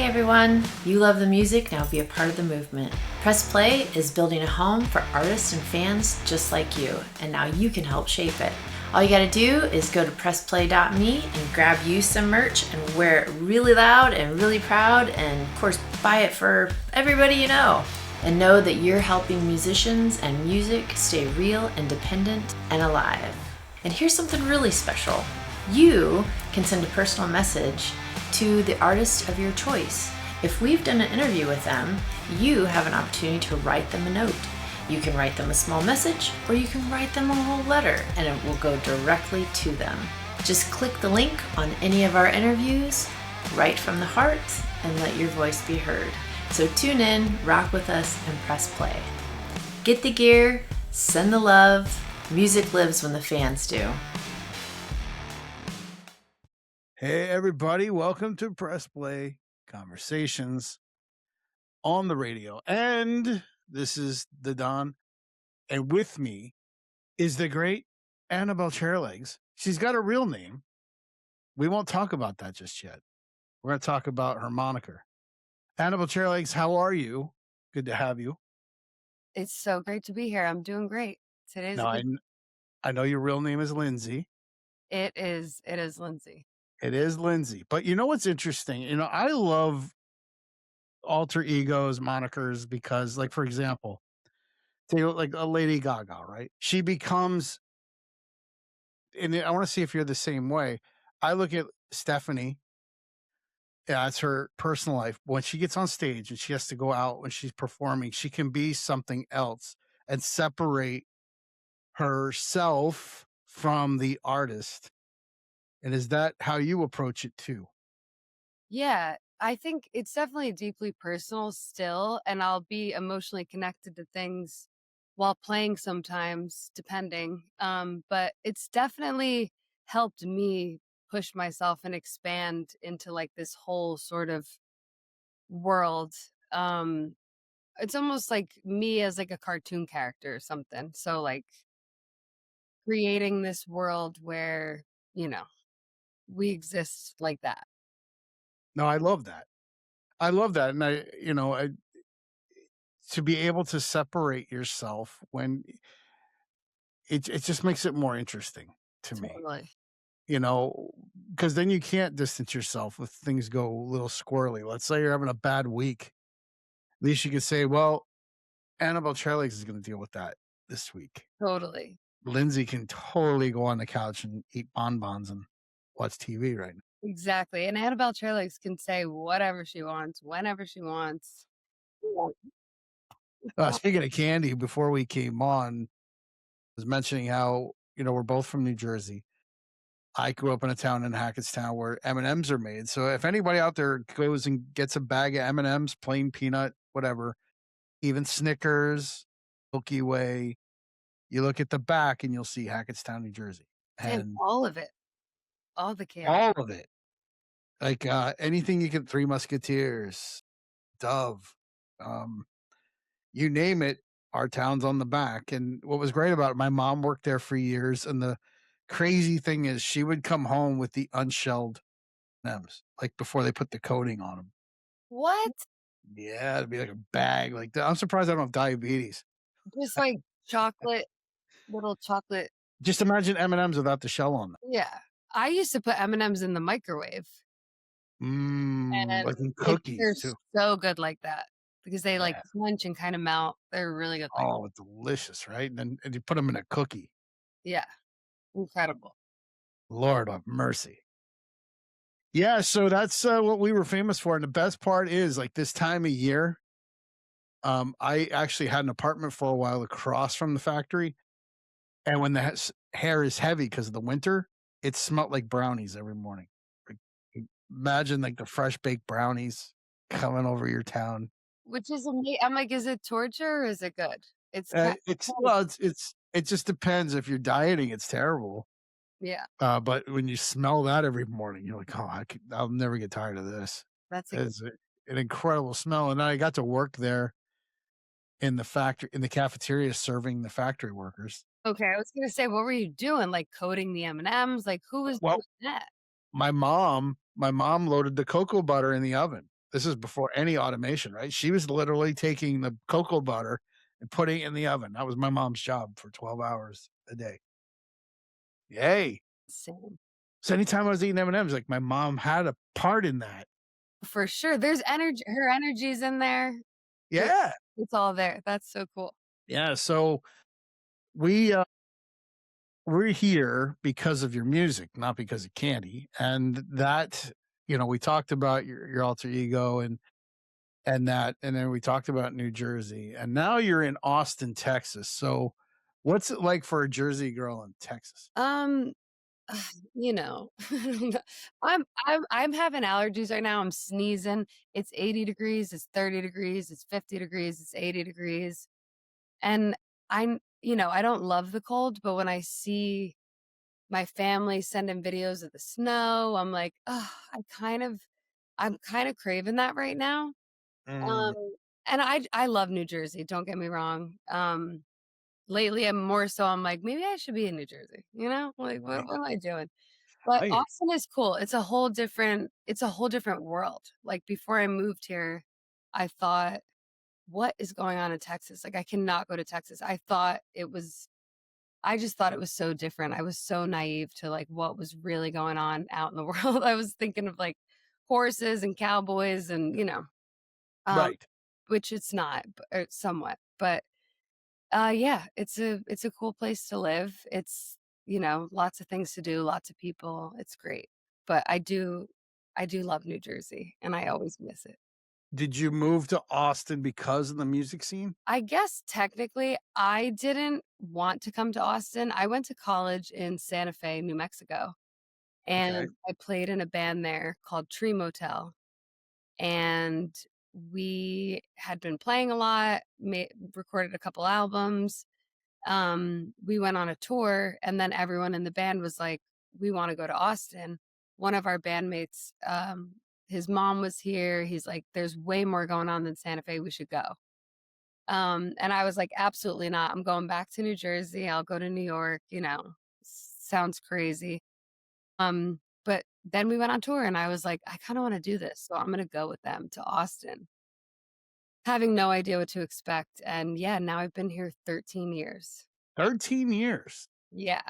Hey everyone, you love the music, now be a part of the movement. Press Play is building a home for artists and fans just like you, and now you can help shape it. All you gotta do is go to pressplay.me and grab you some merch and wear it really loud and really proud, and of course buy it for everybody you know. And know that you're helping musicians and music stay real, independent, and alive. And here's something really special. You can send a personal message to the artist of your choice. If we've done an interview with them, you have an opportunity to write them a note. You can write them a small message, or you can write them a whole letter, and it will go directly to them. Just click the link on any of our interviews, write from the heart, and let your voice be heard. So tune in, rock with us, and press play. Get the gear, send the love. Music lives when the fans do. Hey everybody, welcome to Press Play Conversations on the radio. And this is the Don. And with me is the great Annabelle Chairlegs. She's got a real name. We won't talk about that just yet. We're going to talk about her moniker. Annabelle Chairlegs, how are you? Good to have you. It's so great to be here. I'm doing great. Today's Now, I know your real name is Lindsey. It is Lindsey. It is Lindsey. But you know what's interesting? I love alter egos, monikers, because, like, for example, take like a Lady Gaga, right? She becomes, and I want to see if you're the same way. I look at Stephanie, yeah, it's her personal life. When she gets on stage and she has to go out when she's performing, she can be something else and separate herself from the artist. And is that how you approach it too? Yeah, I think it's definitely deeply personal still, and I'll be emotionally connected to things while playing sometimes, depending. But it's definitely helped me push myself and expand into like this whole sort of world. Um, it's almost like me as like a cartoon character or something. So like creating this world where, you know, we exist like that. No, I love that. I love that. And to be able to separate yourself when it just makes it more interesting to me. Totally. You know, because then you can't distance yourself if things go a little squirrely. Let's say you're having a bad week. At least you can say, well, Annabelle Chairlegs is going to deal with that this week. Totally. Lindsey can totally go on the couch and eat bonbons and watch TV right now. Exactly. And Annabelle Chairlegs can say whatever she wants, whenever she wants. Speaking of candy, before we came on, I was mentioning how, we're both from New Jersey. I grew up in a town in Hackettstown where M&Ms are made. So if anybody out there goes and gets a bag of M&Ms, plain peanut, whatever, even Snickers, Milky Way, you look at the back and you'll see Hackettstown, New Jersey. And And all of it. All the candy. all of it. Like anything you can, Three Musketeers, Dove, um, you name it, our town's on the back. And what was great about it, my mom worked there for years. And the crazy thing is she would come home with the unshelled M's, like before they put the coating on them. What? Yeah, it'd be like a bag like that. I'm surprised I don't have diabetes. Just like chocolate, little chocolate. Just imagine M&Ms without the shell on them. Yeah. I used to put M&Ms in the microwave, and Like in they're cookies too. so good like that because they like Yeah. crunch and kind of melt. They're really good like Oh, delicious, right? And you put them in a cookie. yeah. Incredible. Lord have mercy. Yeah, so that's what we were famous for. And the best part is, like, this time of year, I actually had an apartment for a while across from the factory. And when the hair is heavy because of the winter, it smelled like brownies every morning. Like, imagine like the fresh baked brownies coming over your town. Which is I'm like, is it torture or is it good? It's kind It just depends. If you're dieting, it's terrible. yeah. But when you smell that every morning, you're like, oh, I'll never get tired of this. That's It's an incredible smell. And I got to work there in the factory, in the cafeteria, serving the factory workers. okay. I was gonna say, what were you doing? Like coating the M&Ms? Like who was Well, doing that? my mom loaded the cocoa butter in the oven. This is before any automation, right? She was literally taking the cocoa butter and putting it in the oven. That was my mom's job for 12 hours a day. Yay. Same. So anytime I was eating M&Ms, like, my mom had a part in that. For sure. There's energy her energy's in there. It Yeah. it's all there. That's so cool. Yeah, so we, we're here because of your music, not because of candy, and that, we talked about your alter ego and that, and then we talked about New Jersey, and now you're in Austin, Texas. So, what's it like for a Jersey girl in Texas? Um, you know, I'm having allergies right now. I'm sneezing. It's 80 degrees, it's 30 degrees, it's 50 degrees, it's 80 degrees. And I don't love the cold, but when I see my family sending videos of the snow, I'm like, oh, I'm kind of craving that right now. Mm, Um, and I love New Jersey, don't get me wrong. Lately I'm like, maybe I should be in New Jersey, you know? Like right. what am I doing? But I hear you. Austin is cool. It's a whole different world. Like before I moved here, I thought, what is going on in Texas? Like I cannot go to Texas. I just thought it was so different. I was so naive to like what was really going on out in the world. I was thinking of like horses and cowboys and, um, Right. which it's not, or somewhat. But yeah, it's a cool place to live. It's, lots of things to do, lots of people. It's great. But I do love New Jersey and I always miss it. Did you move to Austin because of the music scene? I guess technically I didn't want to come to Austin. I went to college in Santa Fe, New Mexico, Okay. and I played in a band there called Tree Motel. And we had been playing a lot, recorded a couple albums. We went on a tour, and then everyone in the band was like, "We want to go to Austin." One of our bandmates, his mom was here. He's like, "There's way more going on than Santa Fe. We should go." And I was like, "Absolutely not. I'm going back to New Jersey. I'll go to New York." Sounds crazy. But then we went on tour, and I was like, "I kind of want to do this, so I'm going to go with them to Austin." Having no idea what to expect. And yeah, now I've been here 13 years. 13 years. Yeah,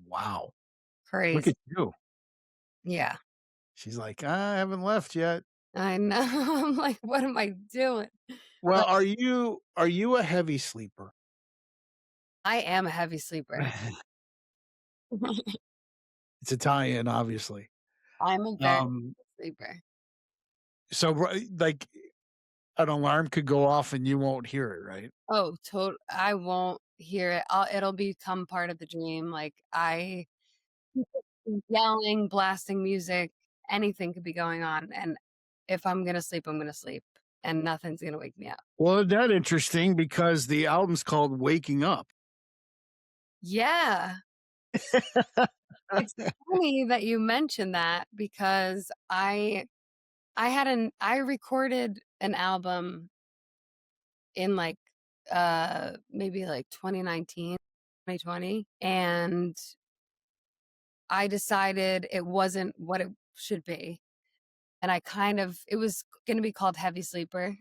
Wow. Look crazy. at you. Yeah, She's like, I haven't left yet. I know. I'm like, what am I doing? Well, But are you a heavy sleeper? I am a heavy sleeper. It's Italian, obviously. I'm a very Um, heavy sleeper. so like an alarm could go off and you won't hear it, right? Oh, I won't hear it. It'll become part of the dream. Like I yelling, blasting music, anything could be going on. And if I'm gonna sleep, I'm gonna sleep. And nothing's gonna wake me up. Well, that interesting because the album's called Waking Up. Yeah. It's funny that you mentioned that because I recorded an album in like maybe like 2019, 2020, and I decided it wasn't what it should be. And it was going to be called Heavy Sleeper.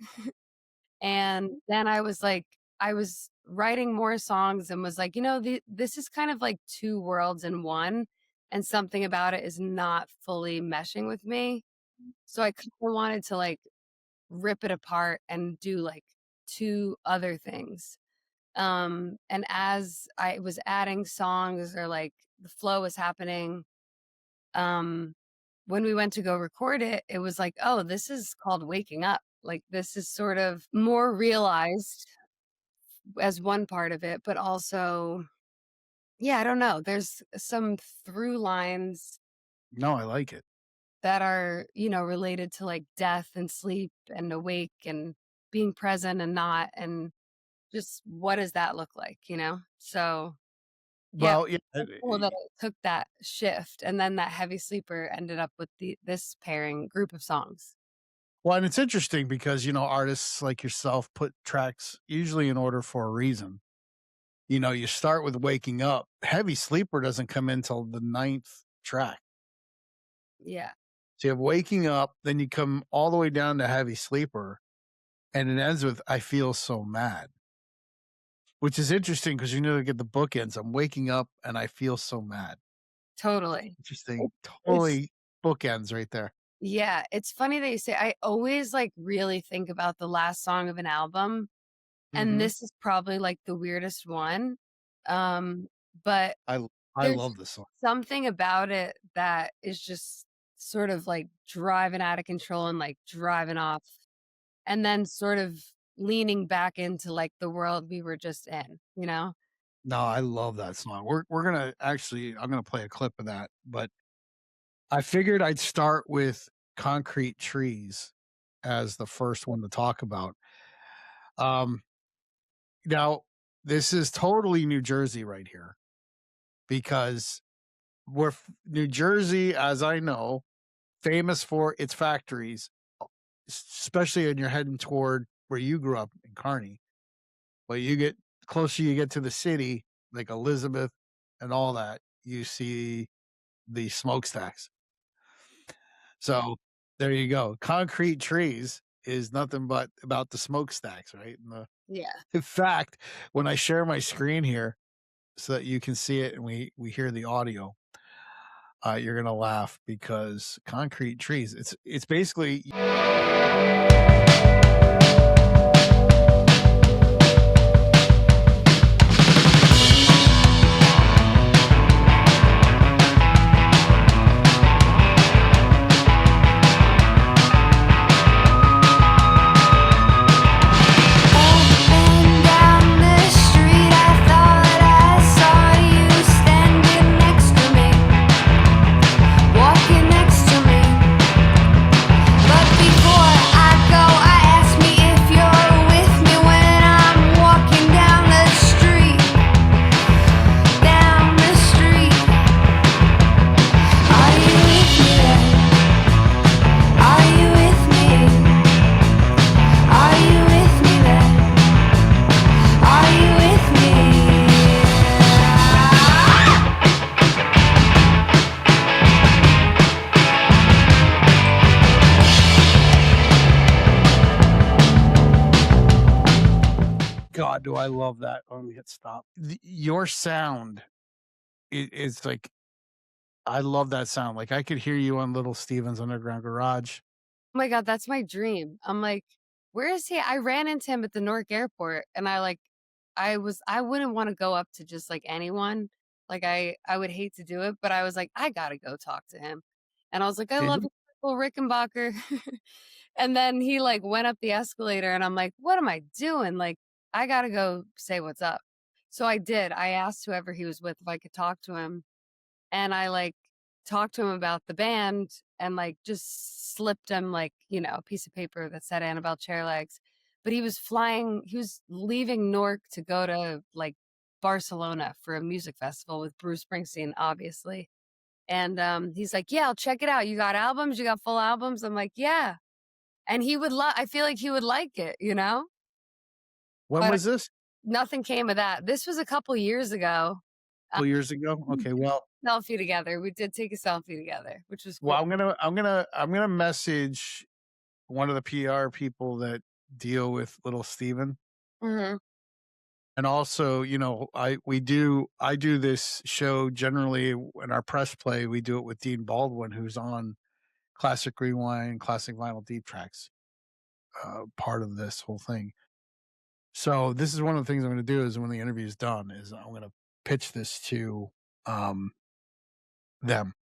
And then I was writing more songs and was like, this is kind of like two worlds in one, and something about it is not fully meshing with me. So I kind of wanted to like rip it apart and do like two other things. And as I was adding songs or like the flow was happening, um, when we went to go record it, it was like, oh, this is called Waking Up. Like this is sort of more realized as one part of it, but also, yeah, I don't know. There's some through lines No, I like it. that are, related to like death and sleep and awake and being present and not, and just what does that look like, So yeah, Well, yeah, it's cool that it took that shift, and then that heavy sleeper ended up with this pairing group of songs. well, and it's interesting because, artists like yourself put tracks usually in order for a reason. You start with Waking Up. Heavy Sleeper doesn't come in till the ninth track. Yeah. So you have waking up, then you come all the way down to heavy sleeper, and it ends with I feel so mad, which is interesting because you know to get the bookends. I'm waking up and I feel so mad. Totally. Interesting. It's Totally bookends right there. yeah, it's funny that you say I always, like, really think about the last song of an album, and Mhm. this is probably, like, the weirdest one, um, but I I there's love this song. something about it that is just sort of, like, driving out of control and, like, driving off, and then sort of leaning back into, like, the world we were just in, you know? No, I love that song. We're gonna actually I'm gonna play a clip of that, but I figured I'd start with Concrete Trees as the first one to talk about. Um, now this is totally New Jersey right here because New Jersey, as I know, famous for its factories, especially when you're heading toward where you grew up in Kearney. But you get closer you get to the city, like Elizabeth and all that, you see the smokestacks. So there you go. Concrete trees is nothing but about the smokestacks, right? Yeah. In fact, when I share my screen here so that you can see it and we hear the audio, you're gonna laugh because concrete trees. It's basically Down the street, I thought I saw you standing next to me, walking next to me. But before I go, I ask me if you're with me when I'm walking down the street. Down the street. Are you with me then? Are you with me? Are you with me then? Are you with me? God, do I love that. Let me hit stop. Your sound is like I love that sound. Like I could hear you on Little Steven's Underground Garage. Oh my god, that's my dream. I'm like, "Where is he?" I ran into him at the Newark airport, and I wouldn't wanna go up to just, like, anyone. Like, I would hate to do it, but I was like, "I gotta go talk to him." And I was like, "I Did love you? you, Michael Rickenbacker." And then he, like, went up the escalator, and I'm like, "What am I doing?" Like, I gotta go say what's up. So I did. I asked whoever he was with if I could talk to him, and I, like, talked to him about the band and, like, just slipped him, like, a piece of paper that said Annabelle Chairlegs. But he was leaving Newark to go to, like, Barcelona for a music festival with Bruce Springsteen, obviously. And, he's like, "Yeah, I'll check it out. You got albums? You got full albums?" I'm like, "Yeah." And I feel like he would like it, you know? When But was this? nothing came of that. This was a couple years ago. A couple years ago? Okay, well Selfie together. We did take a selfie together, which was well, cool. I'm gonna message one of the PR people that deal with Little Steven. Mhm. And also, I do this show generally in our press play, we do it with Dean Baldwin, who's on Classic Rewind, Classic Vinyl Deep Tracks, part of this whole thing. So this is one of the things I'm gonna do is when the interview is done, is I'm gonna pitch this to, um, them.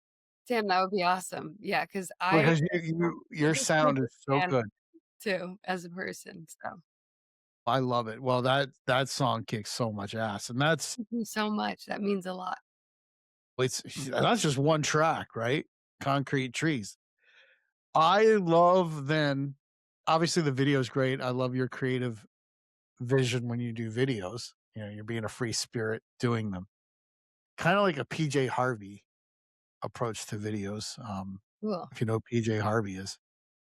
Damn, that would be awesome. Yeah, because Because I your think I'm a sound big is so fan good. too as a person, so I love it. Well, that song kicks so much ass, and thank you so much. That means a lot. that's just one track, right? Concrete Trees. I love then obviously the video is great. I love your creative vision when you do videos. You're being a free spirit doing them. Kind of like a PJ Harvey approach to videos. Cool. If you know who PJ Harvey is.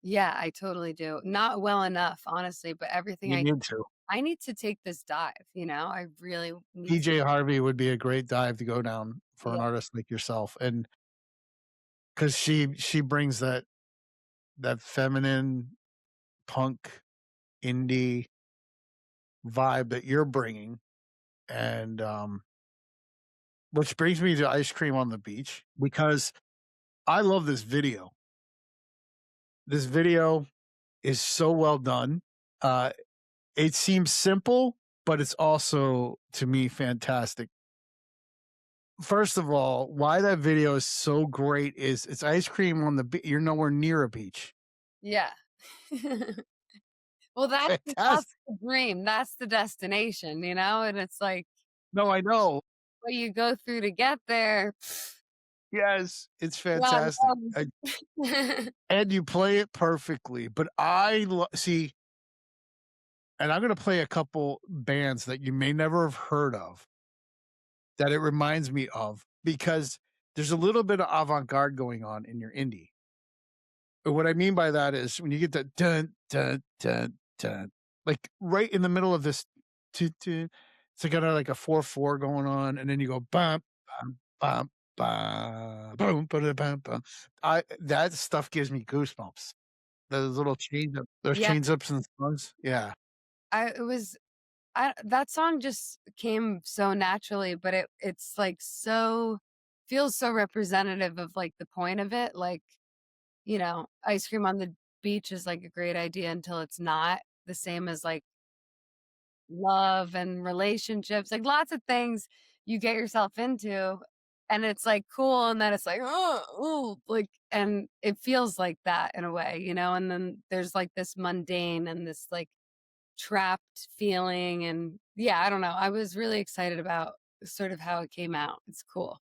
Yeah, I totally do. Not well enough, honestly, but everything You need to. I need to take this dive, I really need to. PJ Harvey would be a great dive to go down for Yeah. an artist like yourself. And because she brings that that feminine punk indie vibe that you're bringing, and which brings me to Ice Cream on the Beach because I love this video. This video is so well done. Uh, it seems simple, but it's also to me fantastic. First of all, why that video is so great is it's ice cream on the beach. You're nowhere near a beach. Yeah. Well, that's Fantastic. the dream. That's the destination, you know? And it's like No, I know. what you go through to get there. Yes, it's God fantastic. knows. And you play it perfectly. But see, and I'm going to play a couple bands that you may never have heard of that it reminds me of because there's a little bit of avant garde going on in your indie. But what I mean by that is when you get that dun dun dun dun, like right in the middle of this, it's like kind of like a 4/4 going on, and then you go bum bum bum bum boom bum bum bum. I That stuff gives me goosebumps. Those little those Yeah, change ups and songs, yeah. I it was I that song just came so naturally, but it's like so feels so representative of like the point of it. Like, ice cream on the beach is like a great idea until it's not. The same as like love and relationships, like lots of things you get yourself into and it's like cool and then it's like, oh, ooh, like and it feels like that in a way, and then there's like this mundane and this like trapped feeling and yeah, I don't know. I was really excited about sort of how it came out. It's cool.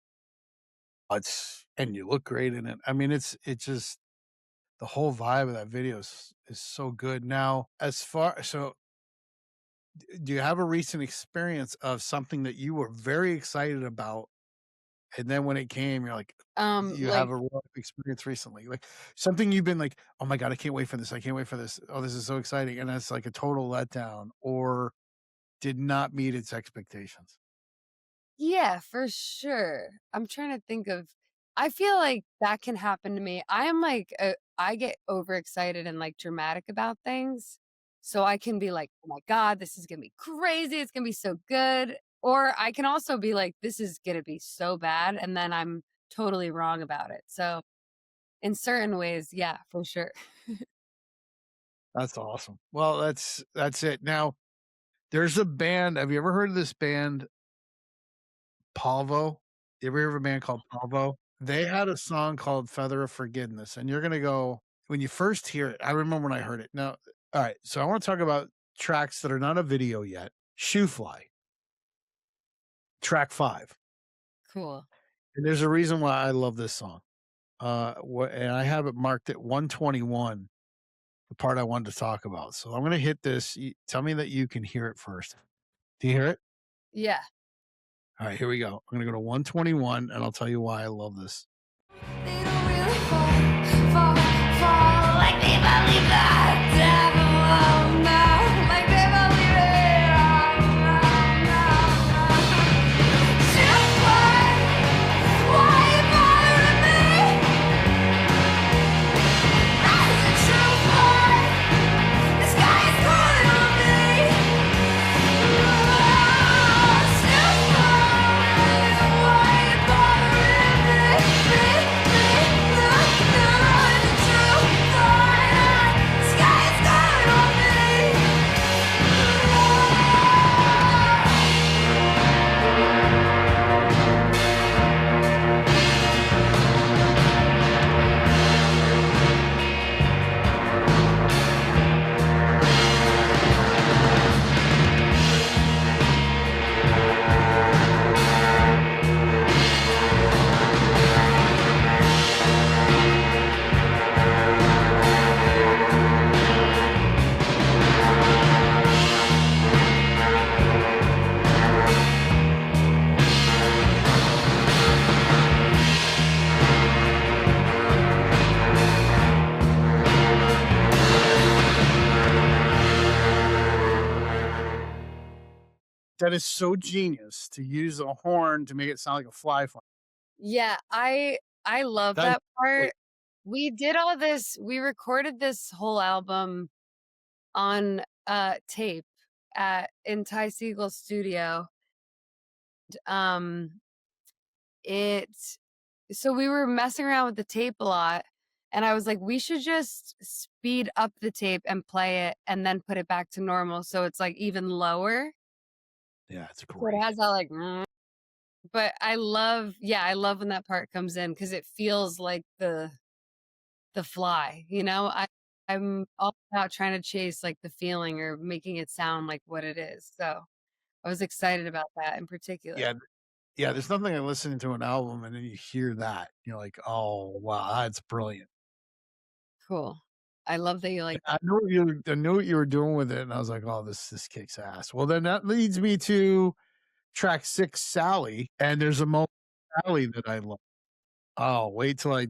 And you look great in it. I mean, it's just the whole vibe of that video is so good. Now, do you have a recent experience of something that you were very excited about, and then when it came, you're like, you have Like a real experience recently, like something you've been like, "Oh my god, I can't wait for this. I can't wait for this. Oh, this is so exciting," and it's like a total letdown or did not meet its expectations. yeah, for sure. I'm trying to think of I feel like that can happen to me. I am like I get overexcited and like dramatic about things. So I can be like, "Oh my god, this is going to be crazy. It's going to be so good." Or I can also be like, "This is going to be so bad," and then I'm totally wrong about it. So in certain ways, yeah, for sure. That's awesome. Well, that's it. Now, there's a band. Have you ever heard of this band, Palvo? You ever hear of a band called Palvo? They had a song called "Feather of Forgiveness," and you're gonna go when you first hear it. I remember when I heard it. Now, all right. So I want to talk about tracks that are not a video yet. "Shoe Fly," track 5, Cool. and there's a reason why I love this song. And I have it marked at 121. The part I wanted to talk about. So I'm gonna hit this. Tell me that you can hear it first. Do you hear it? Yeah. All right, here we go. I'm gonna go to 121, and I'll tell you why I love this. They don't really fall like they believe that devil will know, like they believe it all, no. Just why you bothering me? That's the truth, boy. The sky is calling on me. Just why you bothering me? No, it's the truth, boy. The sky is calling on That is so genius to use a horn to make it sound like a fly. Yeah, I love That is that part. great. We did all this. We recorded this whole album on tape at in Ty Siegel's studio. Um, it so we were messing around with the tape a lot, and I was like, we should just speed up the tape and play it, and then put it back to normal, so it's like even lower. Yeah, it's So it great. has that like, but I love when that part comes in because it feels like the fly, you know? I'm all about trying to chase, like, the feeling or making it sound like what it is, so I was excited about that in particular. Yeah, yeah, there's nothing like listening to an album and then you hear that. You're like, "Oh, wow, that's brilliant." Cool. I love that you like that. I knew what you were doing with it, and I was like, "Oh, this kicks ass." Well, then that leads me to track 6, Sally, and there's a moment in Sally that I love. Oh, wait till I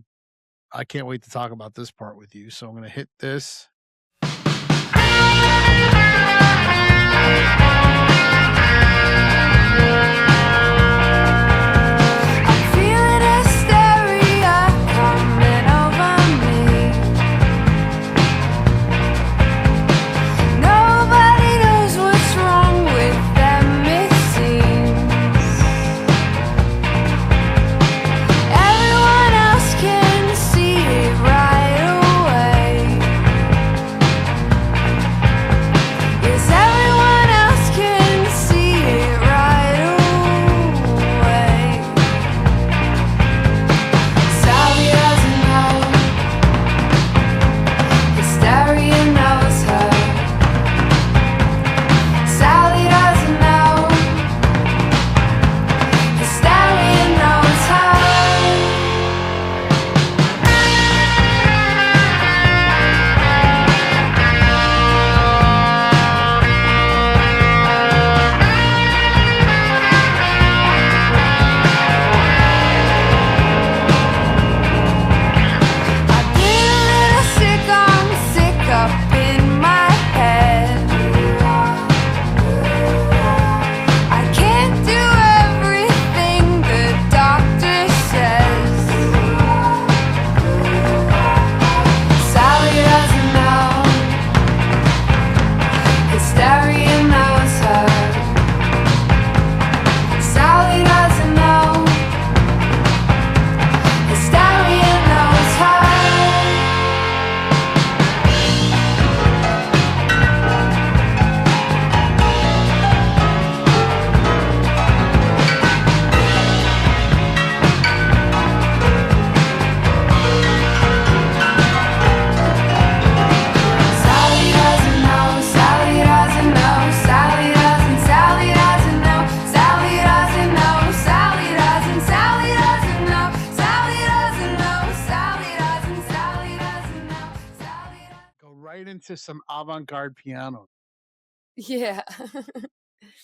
can't wait to talk about this part with you, so I'm gonna hit this. I'm feeling hysteria coming over me. Nobody knows what's wrong with them, it seems. Everyone else can see it right away. Yes, everyone else can see it right away. Sally doesn't know. Hysteria knows her. Sally doesn't know. Hysteria knows her. I get a little sick, I'm sick up in my head. I can't do everything the doctor says. Sally doesn't know. Hysteria knows her. Sally doesn't know. Hysteria knows her. Sally doesn't know. Sally doesn't know. Sally doesn't. Sally doesn't know. Sally doesn't know. Sally doesn't. Sally doesn't know. Sally doesn't know. Sally doesn't. Sally doesn't know. Sally doesn't. Go right into some avant-garde piano. Yeah.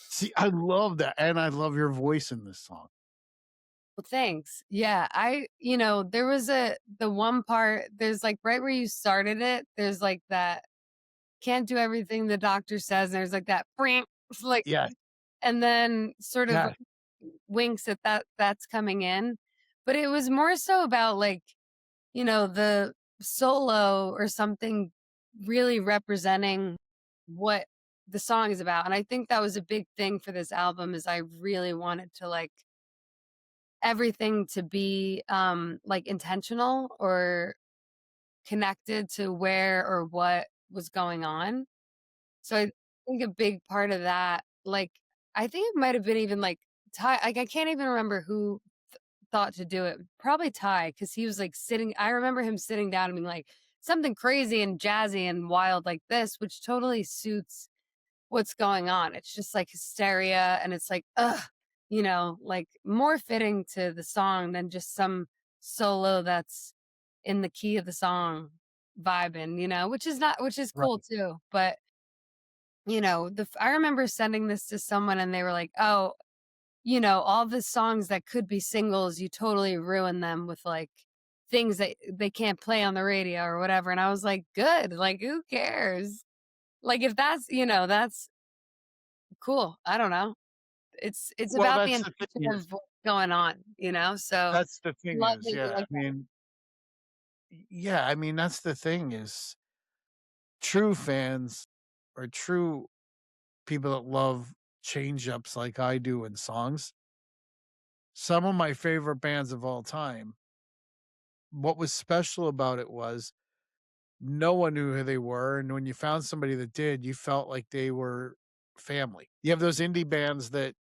See, I love that, and I love your voice in this song. Well, thanks. Yeah, there was the one part, there's like right where you started it, there's like that can't do everything the doctor says, and there's like that it's like, Yes, and then sort of yes, winks at that's coming in. But it was more so about like, the solo or something really representing what the song is about. And I think that was a big thing for this album is I really wanted to like everything to be like intentional or connected to where or what was going on. So I think a big part of that, like I think it might have been even like Ty, like I can't even remember who thought to do it. Probably Ty, because he was like sitting, I remember him sitting down and being like something crazy and jazzy and wild like this, which totally suits what's going on. It's just like hysteria and it's like, ugh, like more fitting to the song than just some solo that's in the key of the song vibing, which is right. cool too. But, I remember sending this to someone and they were like, oh, all the songs that could be singles, you totally ruin them with like things that they can't play on the radio or whatever. And I was like, good. Like, who cares? Like, if that's cool. I don't know. It's Well, about the that's the intention thing is of what's going on, so that's the thing love is, that you yeah, I like that. mean Yeah, I mean, that's the thing is true fans or true people that love change ups like I do in songs. Some of my favorite bands of all time, what was special about it was no one knew who they were. And when you found somebody that did, you felt like they were family. You have those indie bands that,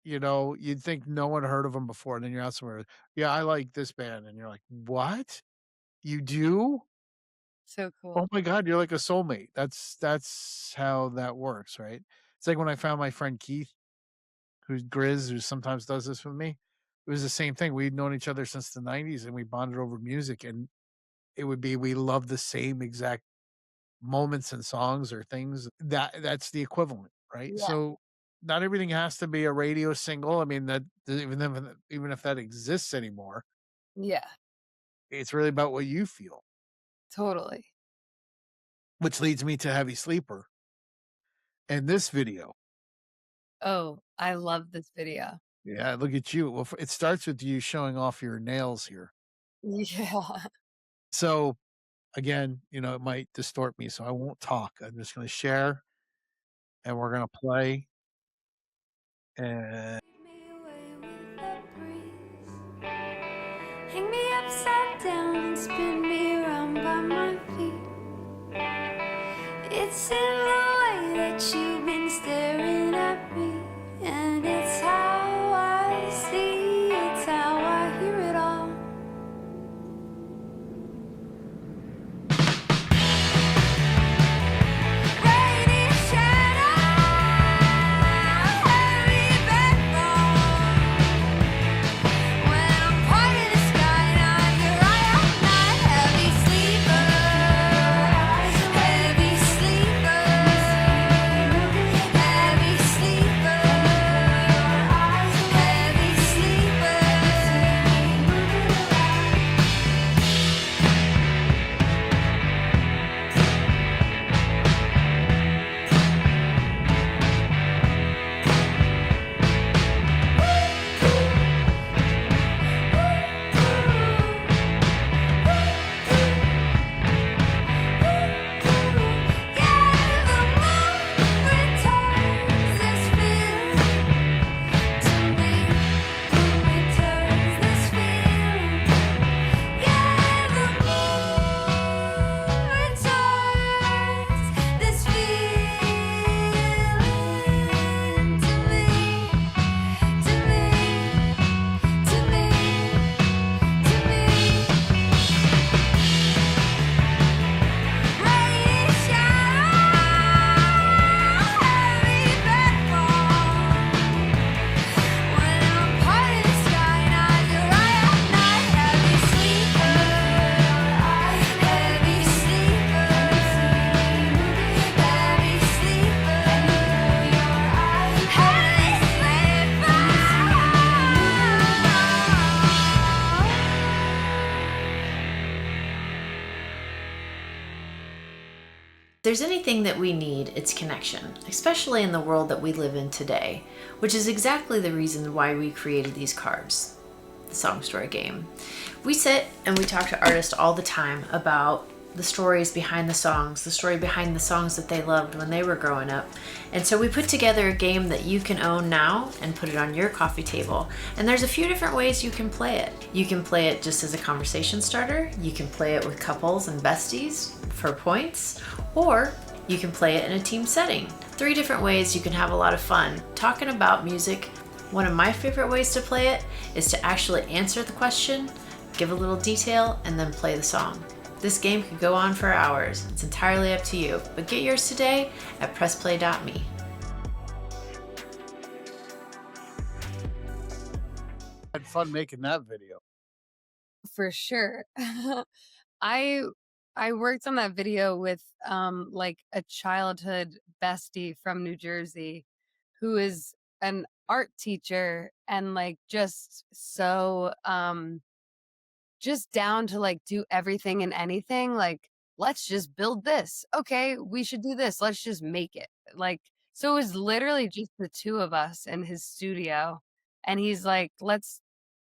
you'd think no one heard of them before. And then you're out somewhere, yeah, I like this band. And you're like, what? You do? So Oh cool. my God, you're like a soulmate. That's how that works, right? It's like when I found my friend Keith, who's Grizz, who sometimes does this with me. It was the same thing. We'd known each other since the 90s and we bonded over music. And it would be we loved the same exact moments and songs or things. That's the equivalent, right? Yeah. So not everything has to be a radio single. I mean, that even if that exists anymore, Yeah, it's really about what you feel, totally. which leads me to Heavy Sleeper and this video. Oh, I love this video. Yeah, look at you. Well, it starts with you showing off your nails here. Yeah. So again, it might distort me, so I won't talk. I'm just going to share and we're going to play. And Me away with the breeze. Hang me upside down and spin me around by my feet. It's in the way that you've been staring at me, and it's how I see, it's how I hear it all. Rainy shadow, heavy backbone. When I'm part of the sky, now you're right at night. Heavy sleeper, heavy sleeper, heavy sleeper, heavy sleeper. If there's anything that we need, it's connection, especially in the world that we live in today, which is exactly the reason why we created these cards, the Song Story game. We sit and we talk to artists all the time about the stories behind the songs, the story behind the songs that they loved when they were growing up. And so we put together a game that you can own now and put it on your coffee table. And there's a few different ways you can play it. You can play it just as a conversation starter. You can play it with couples and besties for points, or you can play it in a team setting. 3 different ways you can have a lot of fun talking about music. One of my favorite ways to play it is to actually answer the question, give a little detail, and then play the song. This game could go on for hours. It's entirely up to you, but get yours today at pressplay.me. had fun making that video. For sure. I I worked on that video with like a childhood bestie from New Jersey who is an art teacher and like just so just down to like do everything and anything. Like, let's just build this. Okay, we should do this. Let's just make it. Like, so it was literally just the 2 of us in his studio. And he's like, let's,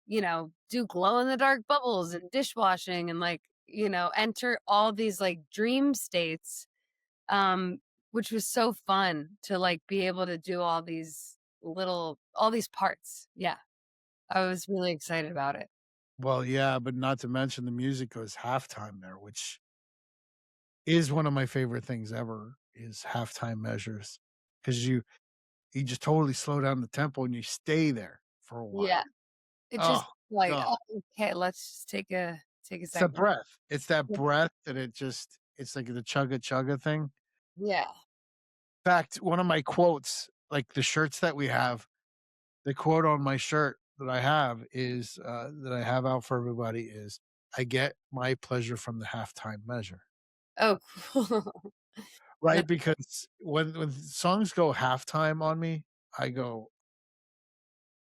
do glow in the dark bubbles and dishwashing. And like, enter all these like dream states, um, which was so fun to like be able to do all these parts. Yeah. I was really excited about it. Well, yeah, but not to mention the music goes halftime there, which is one of my favorite things ever is halftime measures because you just totally slow down the tempo and you stay there for a Yeah. while. It just Oh like, god, oh, okay, let's just take a it's that second. breath. It's that Yeah. breath that it's like the chugga chugga thing. Yeah. In fact, one of my quotes, like the shirts that we have, the quote on my shirt that I have is that I have out for everybody is I get my pleasure from the halftime measure. Oh, cool. No, Right? Because when songs go halftime on me, I go,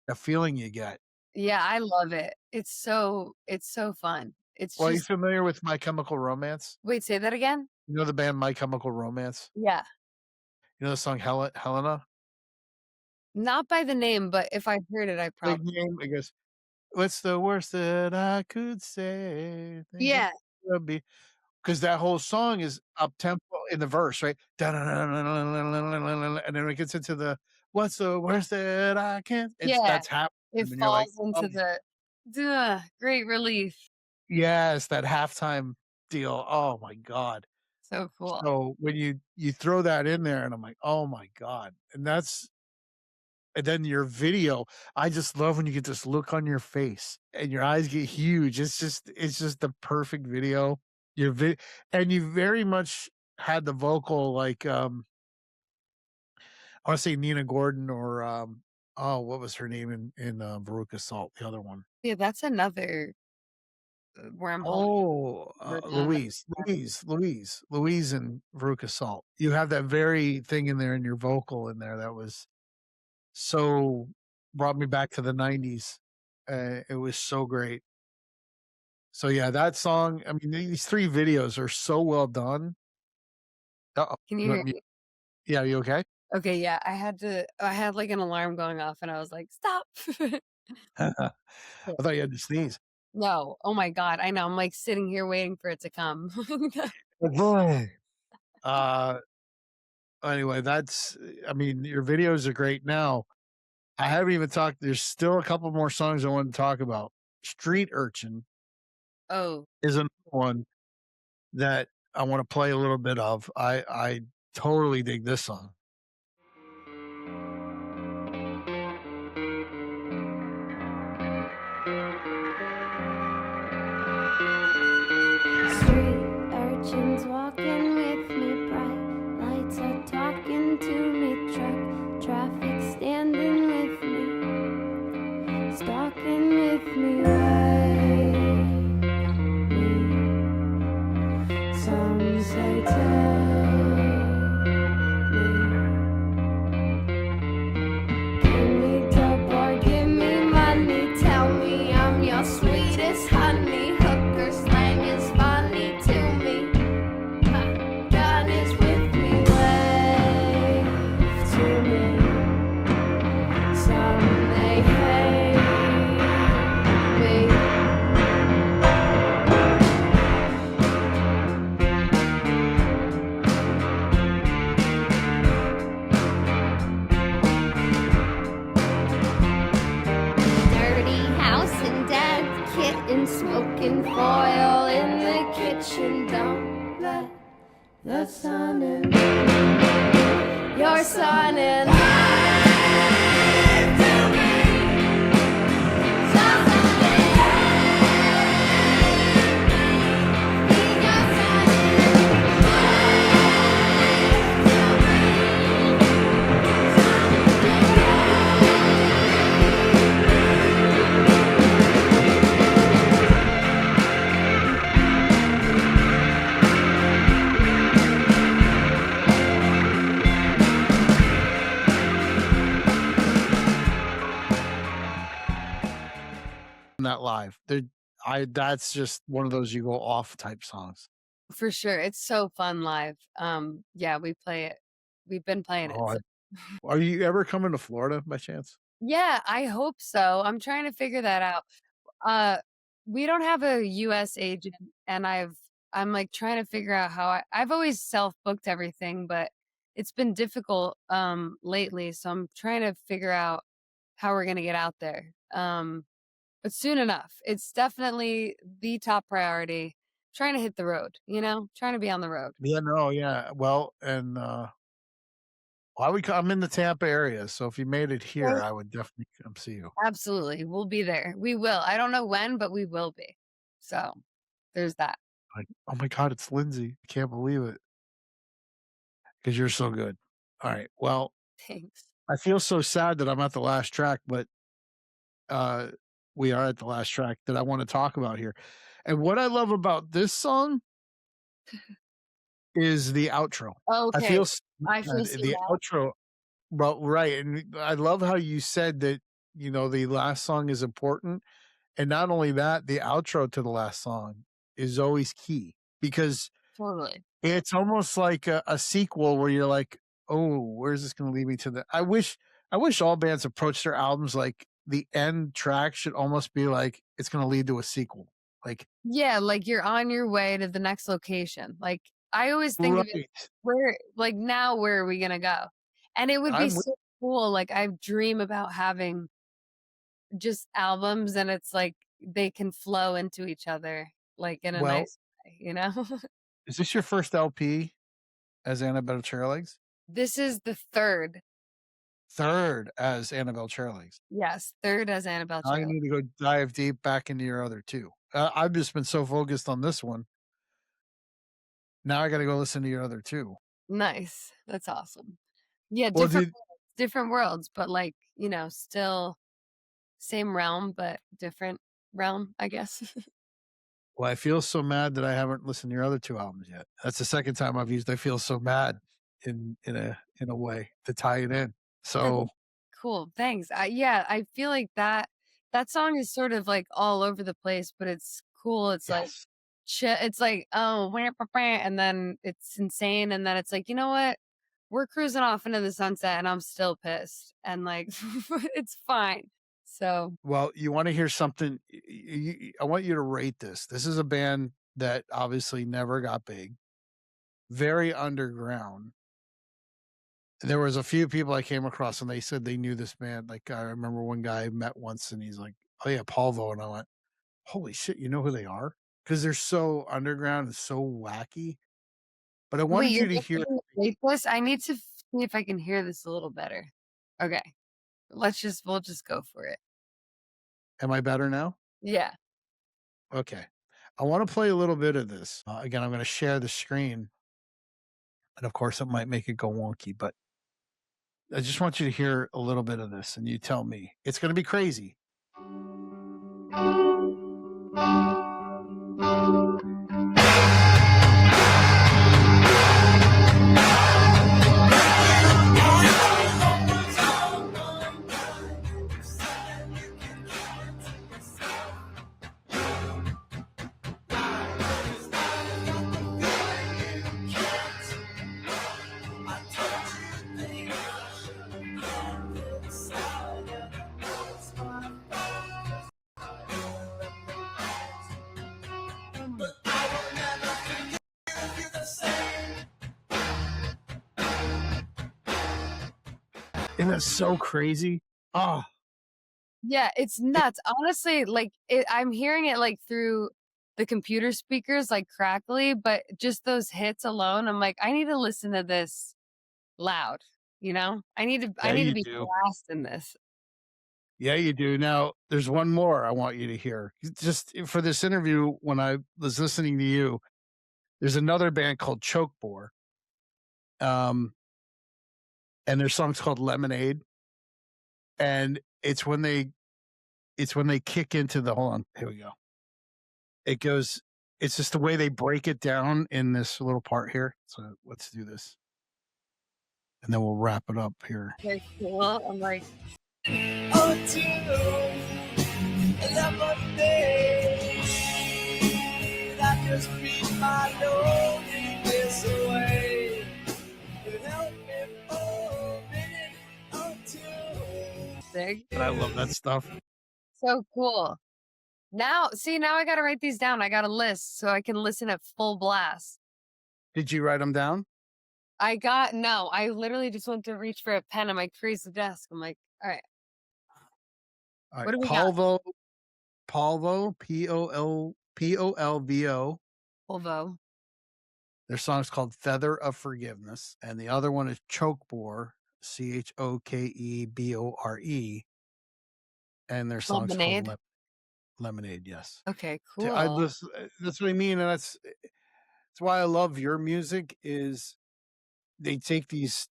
the feeling you get. yeah, I love it. It's so fun. It's Well, are you just familiar with My Chemical Romance? wait, say that again? You know the band My Chemical Romance? Yeah. You know the song Helena? Not by the name, but if I heard it, I Big probably name, I guess. What's the worst that I could say? Think it Yeah, could be. 'Cause that whole song is up tempo in the verse, right? And then when it gets into the, "What's the worst that I can," yeah. that's halftime, It and you're like, falls "Oh." into the duh, great relief. Yes, that halftime deal, oh my god. So cool. So, when you throw that in there, and I'm like, "Oh my god," and then your video, I just love when you get this look on your face, and your eyes get huge, it's just the perfect video. Your vi and you very much had the vocal like, I wanna say Nina Gordon or, oh, what was her name in Veruca Salt, the other one? Yeah, that's another wormhole Oh, we're down that Louise and Veruca Salt. You have that very thing in there in your vocal in there that was so brought me back to the '90s. It was so great. So, yeah, that song I mean, these 3 videos are so well done. Uh-oh, Can you you went hear mute. me? Yeah, you okay? Okay, yeah, I had like an alarm going off and I was like, "Stop." I thought you had to sneeze. No. Oh my god, I know, I'm like sitting here waiting for it to come. Oh, boy. Uh, anyway, I mean, your videos are great. Now, I haven't even talked there's still a couple more songs I wanna talk about. Street Urchin Oh, is another one that I wanna play a little bit of. I totally dig this song. Street urchins walking with me, bright lights are talking to me, truck traffic standing with me, stalking with me, wake me. Some say take me, give me dope or give me money, tell me I'm your sweetest honey, hooker slang is funny to me. God is with me, wave to me. Some may hate me. Dirty house and dead kitten smoking foil in the kitchen. Don't let the sun in. Your son in. That live. That's just one of those you go off type songs. for sure. It's so fun live. Yeah, we play it. We've been playing it. Oh, are you ever coming to Florida by chance? Yeah, I hope so. I'm trying to figure that out. Uh, We don't have a US agent, and I'm like trying to figure out how I've always self-booked everything, but it's been difficult lately, so I'm trying to figure out how we're going to get out there. But soon enough. It's definitely the top priority. Trying to hit the road, trying to be on the road. Yeah, no, yeah. Well, and I'm in the Tampa area, so if you made it here, Right. I would definitely come see you. Absolutely. We'll be there. We will. I don't know when, but we will be. So there's that. Like, oh my God, it's Lindsay. I can't believe it because you're so good. All right. Well, Thanks. I feel so sad that I'm at the last track, but uh, we are at the last track that I want to talk about here. And what I love about this song is the outro. I Okay. feel I feel so the bad. outro, well, right. And I love how you said that, the last song is important. And not only that, the outro to the last song is always key because Totally. it's almost like a sequel where you're like, "Oh, where's this gonna lead me to the." I wish all bands approached their albums like the end track should almost be like it's gonna lead to a sequel. Like, Yeah, like you're on your way to the next location. Like I always think of it, right. now where are we gonna go? And it would be I'm with so cool. Like I dream about having just albums and it's like they can flow into each other like in a well, nice way. is this your first LP as Annabelle Chairlegs? This is the third. Third as Annabelle Chairlegs. Yes, third as Annabelle Now you Chairlegs. need to go dive deep back into your other 2. I've just been so focused on this one. Now I gotta go listen to your other 2. Nice. That's awesome. Yeah, Well, dude, different worlds, but like, still same realm, but different realm, I guess. well, I feel so mad that I haven't listened to your other 2 albums yet. That's the second time I've used "I feel so mad" in a way to tie it in. That's So, cool. Thanks. Yeah, I feel like that song is sort of like all over the place, but it's cool. It's like yes. it's like, oh, wah, bah, bah, and then it's insane, and then it's like, you know what? We're cruising off into the sunset, and I'm still pissed, and like it's fine. So Well, you wanna hear something? I want you to rate this. This is a band that obviously never got big, very underground. There was a few people I came across, and they said they knew this band. Like, I remember one guy I met once, and he's like, "Oh, yeah, Paulvo," and I went, "Holy shit, you know who they are?" Because 'Cause they're so underground and so wacky. But I wait, wanted you're you to hear. making me rate this? I need to see if I can hear this a little better. Okay, we'll just go for it. Am I better now? Yeah. Okay. I wanna play a little bit of this. Again, I'm gonna share the screen, and of course, it might make it go wonky, but I just want you to hear a little bit of this, and you tell me. It's gonna be crazy. Isn't that so crazy? Oh, Yeah, it's nuts. Honestly, like I'm hearing it like through the computer speakers, like crackly, but just those hits alone, I'm like, I need to listen to this loud. I yeah, need to you be do. blasting this. Yeah, you do. Now, there's one more I want you to hear. Just for this interview, when I was listening to you, there's another band called Chokebore, um, and their song's called Lemonade, and it's when they kick into the hold on, here we go. It goes it's just the way they break it down in this little part here. So let's do this, and then we'll wrap it up here. Very cool. I'm like, sick. And I love that stuff. So cool. Now, see, now I got to write these down. I got a list so I can listen at full blast. Did you write them down? No, I literally just went to reach for a pen on my crazy desk. I'm like, all right, All right. what do we got? Polvo, Polvo. Volvo. Their song's called Feather of Forgiveness. And the other one is Chokebore, Chokebore. And their song's called Lemonade. Lemonade. Yes. Okay, I cool. that's what I mean. And that's why I love your music is they take these,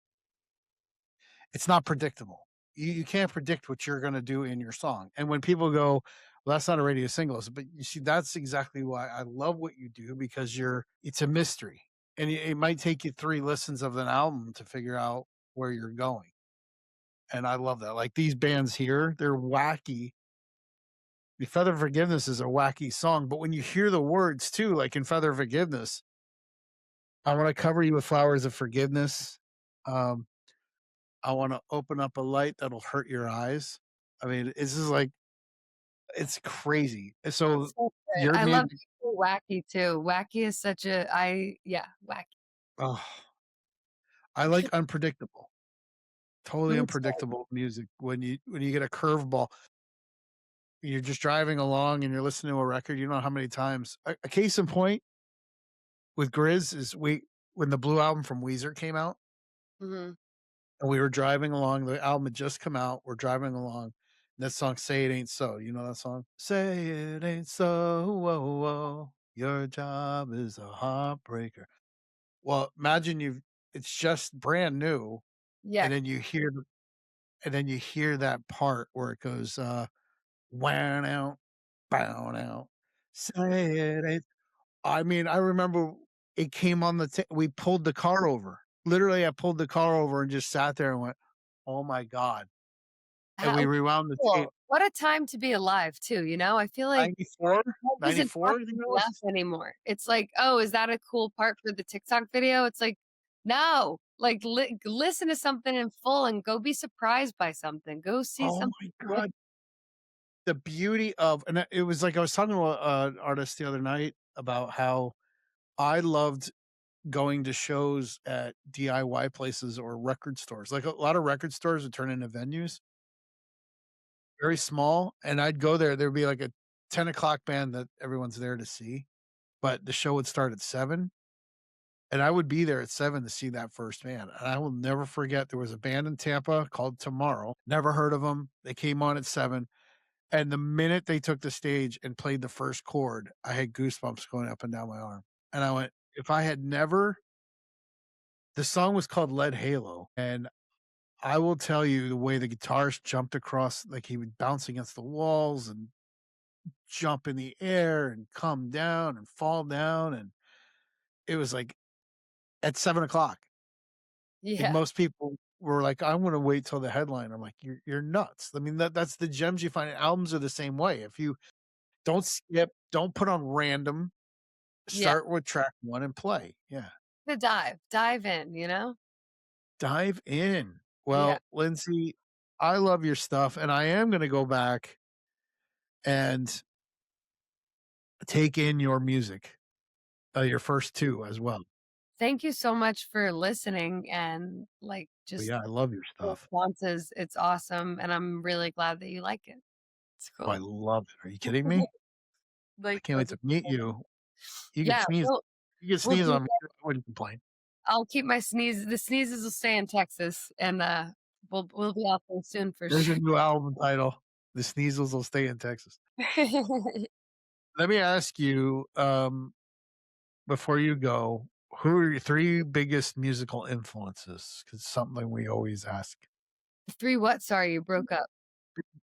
it's not predictable. You can't predict what you're going to do in your song. And when people go, well, that's not a radio single. But you see, that's exactly why I love what you do because it's a mystery. And it might take you 3 listens of an album to figure out where you're going. And I love that. Like these bands here, they're wacky. The Feather of Forgiveness is a wacky song, but when you hear the words too, like in Feather of Forgiveness, I want to cover you with flowers of forgiveness. Um, I want to open up a light that'll hurt your eyes. I mean, this is like it's crazy. So So good. your I love music, wacky too. Wacky is such yeah, wacky. oh, I like unpredictable, totally Me too. unpredictable music. When you get a curveball, you're just driving along and you're listening to a record. You know how many times a case in point with Grizz is when the Blue album from Weezer came out. Hmm. And we were driving along. The album had just come out. We're driving along. And that song, Say It Ain't So. You know that song? Say it ain't so. Whoa, whoa. Your job is a heartbreaker. Well, imagine it's just brand new. Yeah. And then you hear that part where it goes, wow out, bow out. Say it ain't. I mean, I remember it came on we pulled the car over. Literally, I pulled the car over and just sat there and went, "Oh my god." And we How rewound the tape. cool. What a time to be alive too, you know? I feel like 94? that doesn't 94, you fucking know? last anymore. It's like, "Oh, is that a cool part for the TikTok video?" It's like, "No." Like, listen to something in full and go be surprised by something. Go see Oh something my great. god. The beauty of and it was like I was talking to an artist the other night about how I loved going to shows at DIY places or record stores. Like, a lot of record stores would turn into venues, very small, and I'd go there, there'd be like a 10 o'clock band that everyone's there to see, but the show would start at 7, and I would be there at 7 to see that first band, and I will never forget there was a band in Tampa called Tomorrow, never heard of them. They came on at 7, and the minute they took the stage and played the first chord, I had goosebumps going up and down my arm, and I went, "If I had never." The song was called Lead Halo, and I will tell you the way the guitarist jumped across, like, he would bounce against the walls and jump in the air and come down and fall down, and it was, like, at 7 o'clock. And Yeah. most people were like, "I'm gonna wait till the headline." I'm like, "You're nuts." I mean, that's the gems you find. Albums are the same way. If you don't skip, don't put on random, Yeah. start with track 1 and play. Yeah. The dive in, you know? Dive in. Yeah. Well, Lindsay, I love your stuff, and I am gonna go back and take in your music, your first 2 as well. Thank you so much for listening and like But just yeah, I love your the stuff. responses. It's awesome. And I'm really glad that you like it. It's Oh, I cool. love it. Are you kidding me? I Like, can't wait to meet you. You could yeah, sneeze you could we'll sneeze do on me, that. I wouldn't complain. I'll keep my the sneezes will stay in Texas and we'll be out there soon for There's sure. your new album title. The Sneezels will stay in Texas. Let me ask you, before you go, who are your 3 biggest musical influences? 'Cause it's something we always ask. 3 what? Sorry, you broke up.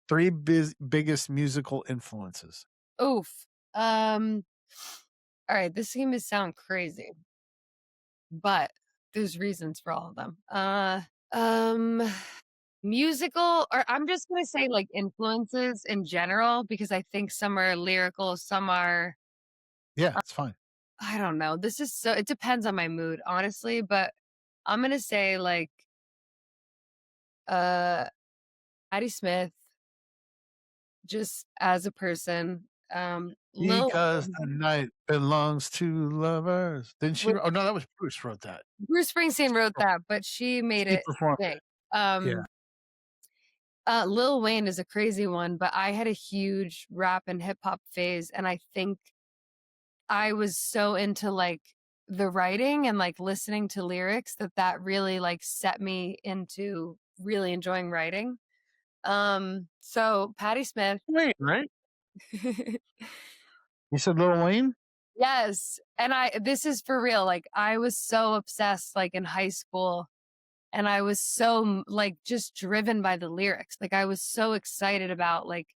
3 biggest musical influences. Oof. Um, all right, this is gonna sound crazy, but there's reasons for all of them. Um, musical, or I'm just gonna say like influences in general because I think some are lyrical, some are Yeah, it's fine. I don't know. This is so it depends on my mood, honestly, but I'm gonna say like uh Patti Smith, just as a person, Lil Because the night belongs to lovers. Didn't she? with Oh no, that was Bruce wrote that. Bruce Springsteen wrote that, but she made She it performed big. it. Yeah. Lil Wayne is a crazy one, but I had a huge rap and hip hop phase, and I think I was so into like the writing and like listening to lyrics that really like set me into really enjoying writing. So Patti Smith. Wayne, right? You said Lil Wayne? Yes. And this is for real. Like I was so obsessed like in high school, and I was so like just driven by the lyrics. Like I was so excited about like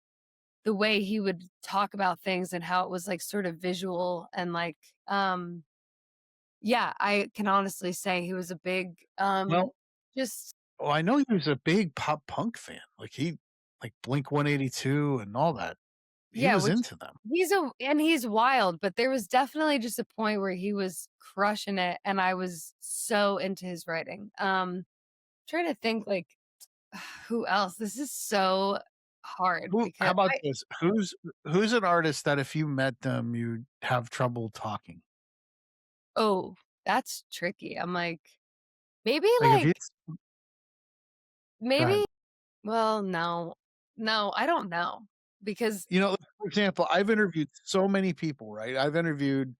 the way he would talk about things and how it was like sort of visual and like yeah, I can honestly say he was a big Well, just I know he was a big pop punk fan. Like Blink 182 and all that. He yeah, was which into them. he's wild, but there was definitely just a point where he was crushing it and I was so into his writing. Trying to think like who else? This is so hard How because about this? Who's an artist that if you met them you'd have trouble talking? oh, that's tricky. I'm like maybe Like if you go maybe ahead. well, no. No, I don't know because For example, I've interviewed so many people, right? I've interviewed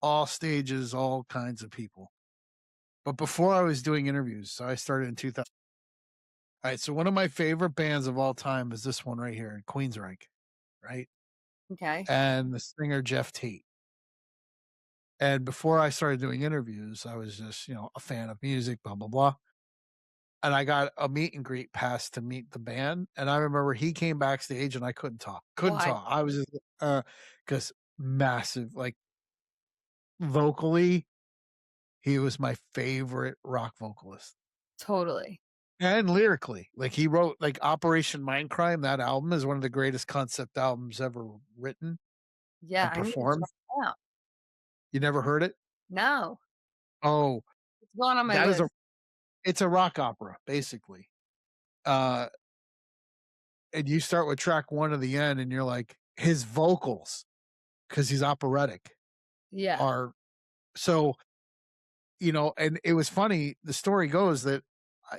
all stages, all kinds of people. But before I was doing interviews, so I started in 2000. All right, so one of my favorite bands of all time is this one right here, Queensryche, right? okay. And the singer Jeff Tate. And before I started doing interviews, I was just, a fan of music, blah, blah, blah. And I got a meet and greet pass to meet the band. And I remember he came backstage and I couldn't talk. Couldn't Why? talk. I was just, because massive, like vocally, he was my favorite rock vocalist. Totally. And lyrically, like he wrote like Operation Mindcrime. That album is one of the greatest concept albums ever written Yeah, and I need to performed. check it out. You never heard it? No, Oh, it's going on my that is list. it's a rock opera, basically. Uh, and you start with track 1 to the end, and you're like, his vocals, because he's operatic, Yeah. are so, and it was funny. The story goes that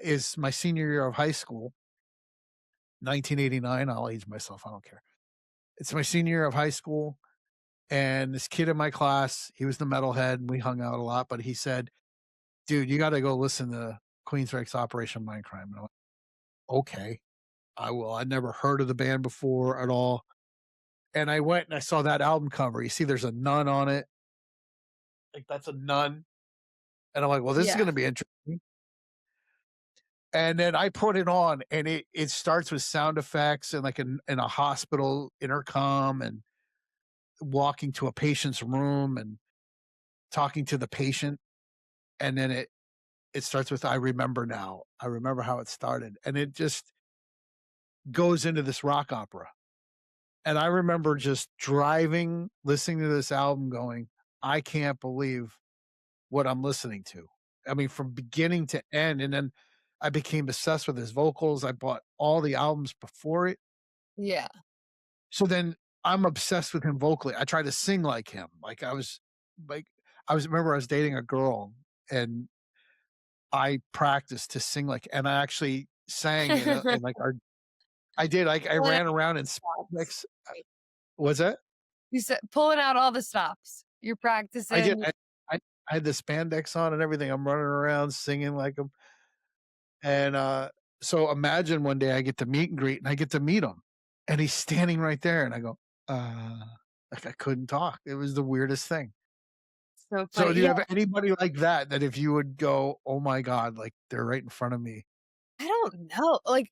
is my senior year of high school, 1989. I'll age myself. I don't care. It's my senior year of high school. And this kid in my class, he was the metalhead, and we hung out a lot. But he said, "Dude, you got to go listen to Queensryche's Operation Mindcrime." And I went, "Okay, I will." I'd never heard of the band before at all. And I went and I saw that album cover. You see, there's a nun on it. Like that's a nun. And I'm like, "Well, this is Yeah. going to be interesting." And then I put it on, and it starts with sound effects and like in a hospital intercom and walking to a patient's room and talking to the patient. And then it starts with "I remember now." I remember how it started. And it just goes into this rock opera. And I remember just driving, listening to this album going, I can't believe what I'm listening to. I mean, from beginning to end. And then I became obsessed with his vocals. I bought all the albums before it. Yeah. So then I'm obsessed with him vocally. I tried to sing like him. Like remember I was dating a girl and I practiced to sing and I actually sang in like I did, like I Pulling out ran around in stops. spandex. Was that? You said pulling out all the stops. You're I did. practicing. I had the spandex on and everything. I'm running around singing like him. And so imagine one day I get to meet and greet and I get to meet him and he's standing right there and I go, like I couldn't talk. It was the weirdest thing. So So funny. do you Yeah. have anybody like that if you would go, oh my God, like they're right in front of me? I don't know. Like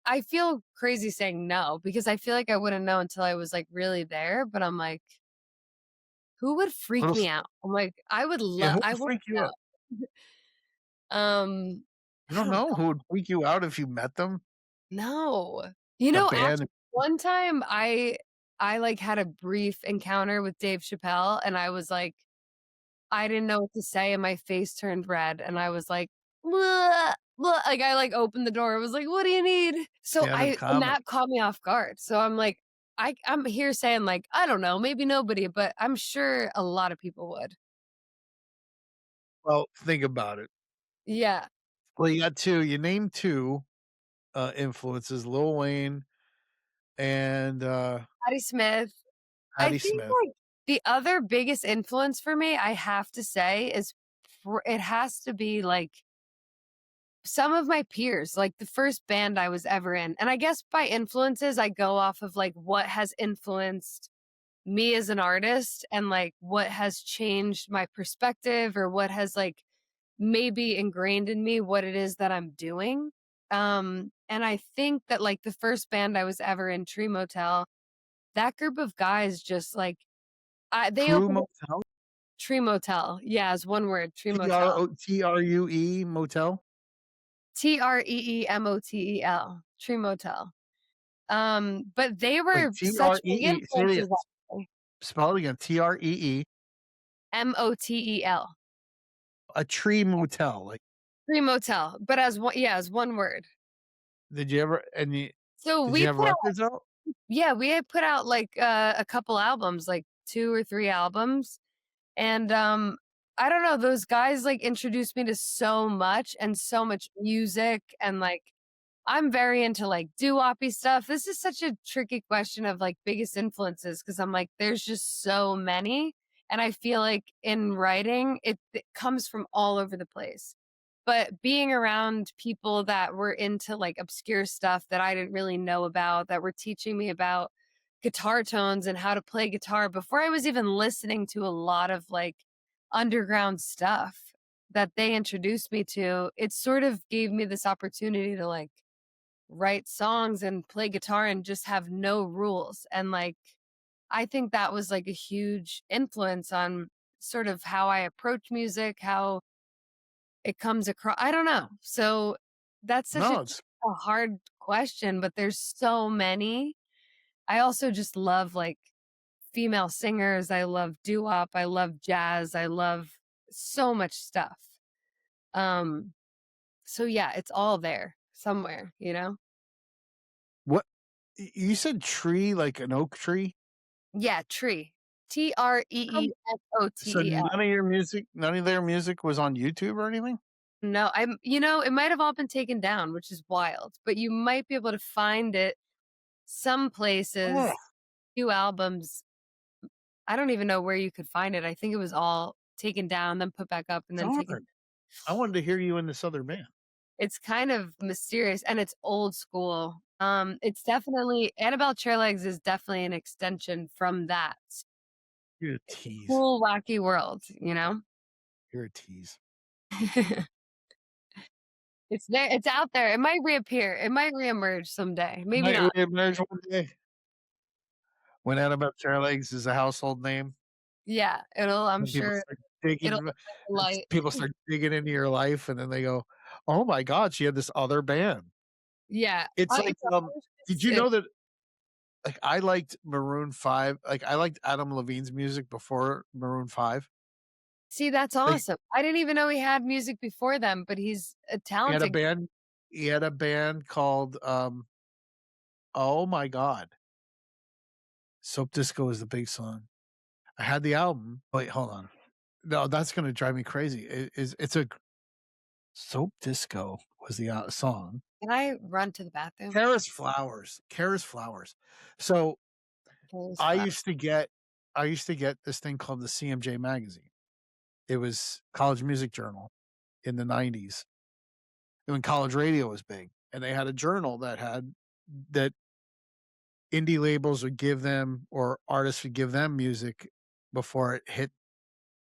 I feel crazy saying no because I feel like I wouldn't know until I was like really there, but I'm like who would freak Little, me out? I'm like I would yeah, love who I would want freak to you out? know. Um You I don't don't know who would freak you out if you met them? know. You A know, band? actually one time I like had a brief encounter with Dave Chappelle and I was like I didn't know what to say and my face turned red and I was like, "Bleh, bleh." Like I like opened the door. I was like, "What do you need?" So Stand-up and comedy. that caught me off guard. So I'm like, I'm here saying like, I don't know, maybe nobody, but I'm sure a lot of people would. Well, think about it. Yeah. Well, you got 2. You named 2 influences, Lil Wayne and Patti Smith. I Patti think Smith. like the other biggest influence for me, I have to say, is it has to be like some of my peers, like the first band I was ever in. And I guess by influences, I go off of like what has influenced me as an artist and like what has changed my perspective or what has like maybe ingrained in me what it is that I'm doing. And I think that like the first band I was ever in, Tree Motel, that group of guys just like they True opened up Motel? Tree Motel. Yeah, is one word, Tree Motel. True Motel? Treemotel. Tree Motel. But they Wait, were such big Tree, say it again. influences on me. Spell it again. Tree, Motel. a tree motel. Like, Tree Motel, but as one, yeah, as one word. did you ever and you So did you we have put out, records out? yeah, we had put out like a couple albums, like 2 or 3 albums. And I don't know, those guys like introduced me to so much and so much music and like I'm very into like doo-woppy stuff. This is such a tricky question of like biggest influences because I'm like, there's just so many. And I feel like in writing, it comes from all over the place. But being around people that were into like obscure stuff that I didn't really know about, that were teaching me about guitar tones and how to play guitar before I was even listening to a lot of like underground stuff that they introduced me to, it sort of gave me this opportunity to like write songs and play guitar and just have no rules. And like, I think that was like a huge influence on sort of how I approach music, how it comes across. I don't know. So that's such No, it's a hard question, but there's so many. I also just love like female singers. I love doo-wop. I love jazz. I love so much stuff. Um, so yeah, it's all there somewhere, you know? what you said tree like an oak tree? Yeah, Tree. How so Treemotel. none of their music was on YouTube or anything? No, it might have all been taken down, which is wild, but you might be able to find it some Oh, places, few albums. I don't even know where you could find it. I think it was all taken down, then put back up and then taken. darn. I wanted to hear you in this other band. It's kind of mysterious and it's old school. It's definitely Annabelle Chairlegs is definitely an extension from that. You're a tease. Cool, wacky world, you know? You're a tease. It's there, it's out there. It might reappear. It might reemerge someday. Maybe Might not. reemerge one day when Annabelle Chairlegs is a household name. Yeah, I'm When people sure start digging, it'll come to light. people start digging into your life, and then they go, "Oh my god, she had this other band." Yeah, It's like, it's a harsh did you it know that? Like, I liked Maroon 5. Like, I liked Adam Levine's music before Maroon 5. see, that's Like, awesome. I didn't even know he had music before them, but he's a he had a talented. band. He had a band called oh my god, Soap Disco is the big song. I had the album. Wait, hold on. No, that's gonna drive me crazy. It's a Soap Disco was the song. Can I run to the bathroom? Karis Flowers. Karis Flowers. So Please, I used to get this thing called the CMJ magazine. It was College Music Journal in the 90s when college radio was big. And they had a journal that indie labels would give them or artists would give them music before it hit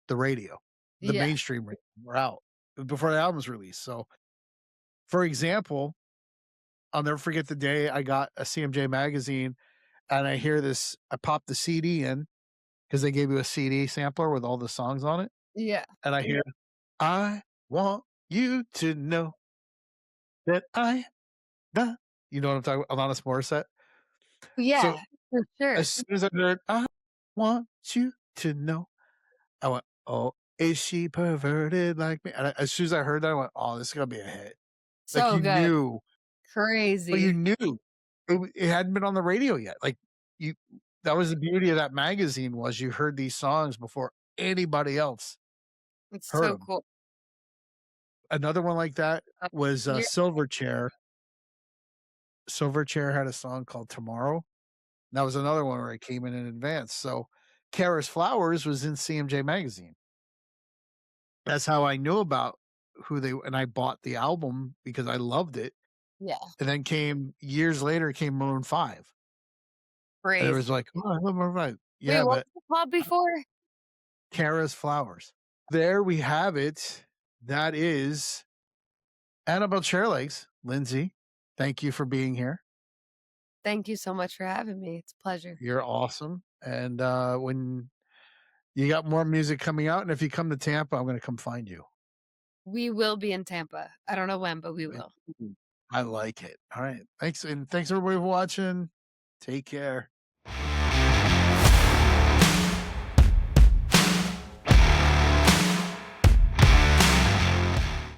the radio. The Yeah, mainstream radio were out before the album's released. So for example, I'll never forget the day I got a CMJ magazine and I popped the CD in because they gave you a CD sampler with all the songs on it. yeah, And I hear, I want you to know that the, you know what I'm talking about? Alanis Morissette. So yeah, for sure. as soon as I heard, I want you to know, I went, oh, is she perverted like me? And as soon as I heard that, I went, oh, this is going to be a hit. Like So good, but you crazy. knew it hadn't been on the radio yet. Like you that was the beauty of that magazine was you heard these songs before anybody else It's heard so them. cool. Another one like that was You're Silverchair. Silverchair had a song called Tomorrow. That was another one where it came in advance. So Kara's Flowers was in CMJ magazine. That's how I knew about who they and I bought the album because I loved it. yeah, And then years later came Maroon 5. And it brave. was like, "Oh, I love Maroon 5." Wait, Yeah, what but was it called before? Kara's Flowers. There we have it. That is Annabelle Chairlegs. Lindsay, thank you for being here. Thank you so much for having me. It's a pleasure. You're awesome. And when you got more music coming out, and if you come to Tampa, I'm going to come find you. We will be in Tampa. I don't know when, but we will. I like it. All right. Thanks. And thanks everybody for watching. Take care.